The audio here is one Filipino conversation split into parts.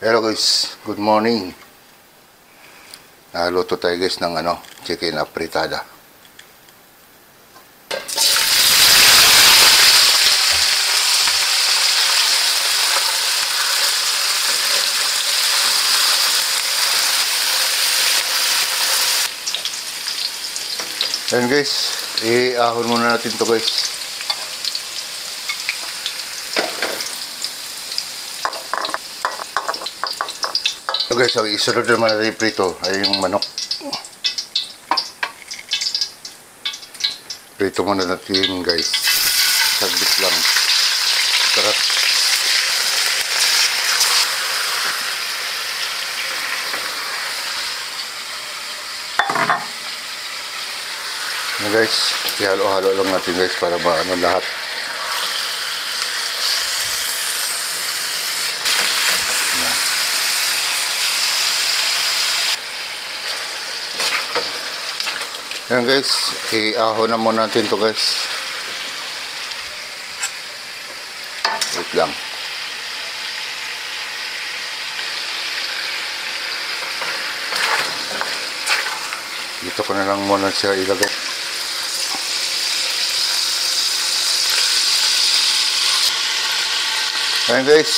Hello guys, good morning. Naluto tayo guys ng chicken apritada. Ayan guys, i-ahon muna natin to guys. So guys, isunod naman natin prito ay yung manok. Prito muna natin guys. Saglit lang. Sarap. Guys, ihalo-halo lang natin guys para maano lahat. Ayan guys, i-ahon na muna natin to guys. Wait lang. Dito ko na lang muna siya ilagay. Ayan guys,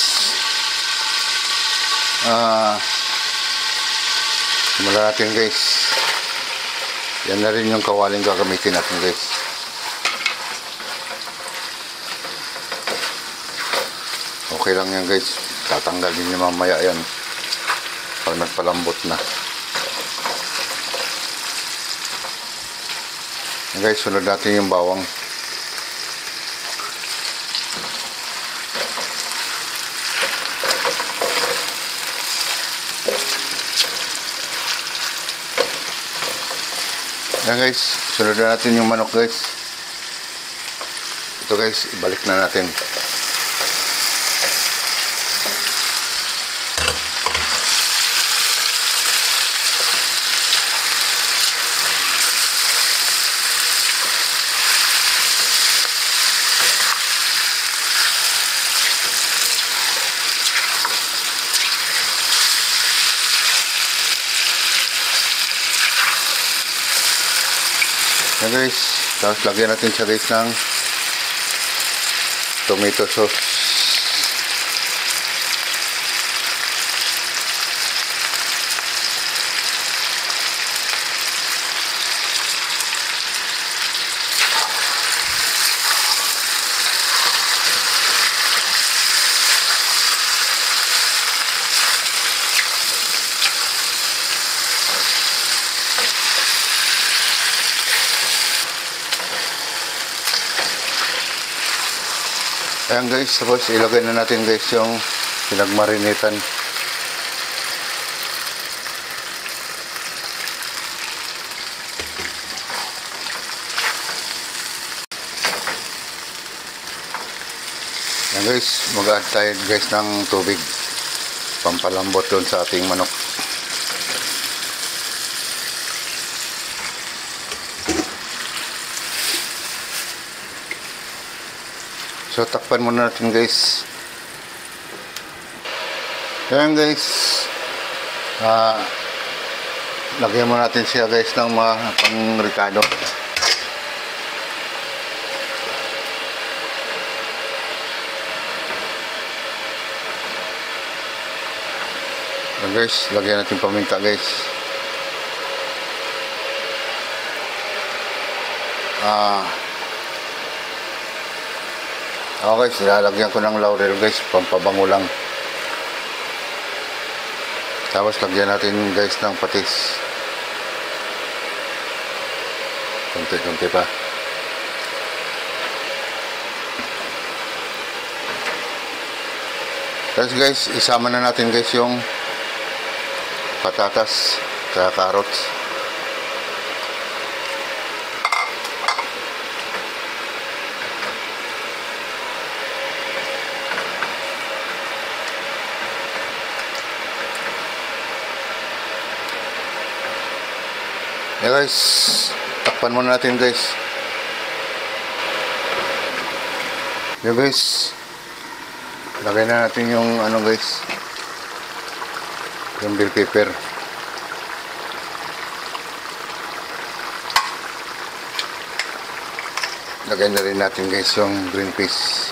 simulan natin guys. Yan na rin yung kawaling gagamitin natin guys. Okay lang yan guys, tatanggalin niyo mamaya yan pag nagpalambot na. Yan guys, sunod natin yung bawang. Yan guys, sunod na natin yung manok guys. Ito guys, ibalik na natin. Yan guys, tapos lagyan natin siya guys ng tomato sauce. Ayan guys, tapos ilagay na natin guys yung pinagmarinitan. Ayan guys, mag-add tayo guys ng tubig pampalambot doon sa ating manok. So, takpan muna natin guys. Ayan guys. Lagyan muna natin siya guys ng mga pang-ricado. Ayan guys, lagyan natin paminta guys. Okay guys, nilalagyan ko ng laurel guys, pampabango lang. Tapos lagyan natin guys ng patis. Kunti-kunti pa. Tapos guys, isama na natin guys yung patatas at carrots. Yeah guys, takpan muna natin guys. Yeah guys, lagay na natin yung guys, yung bell pepper. Lagay na rin natin guys yung green peas.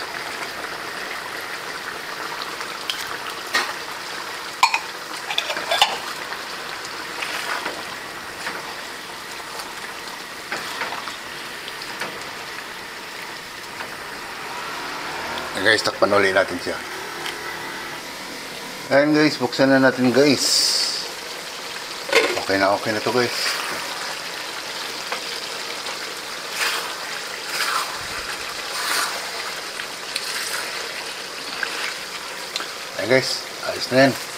Guys, takpan ulit natin siya. Ayun guys, buksan na natin guys. Okay na to guys. Ayun guys, ayos na yan.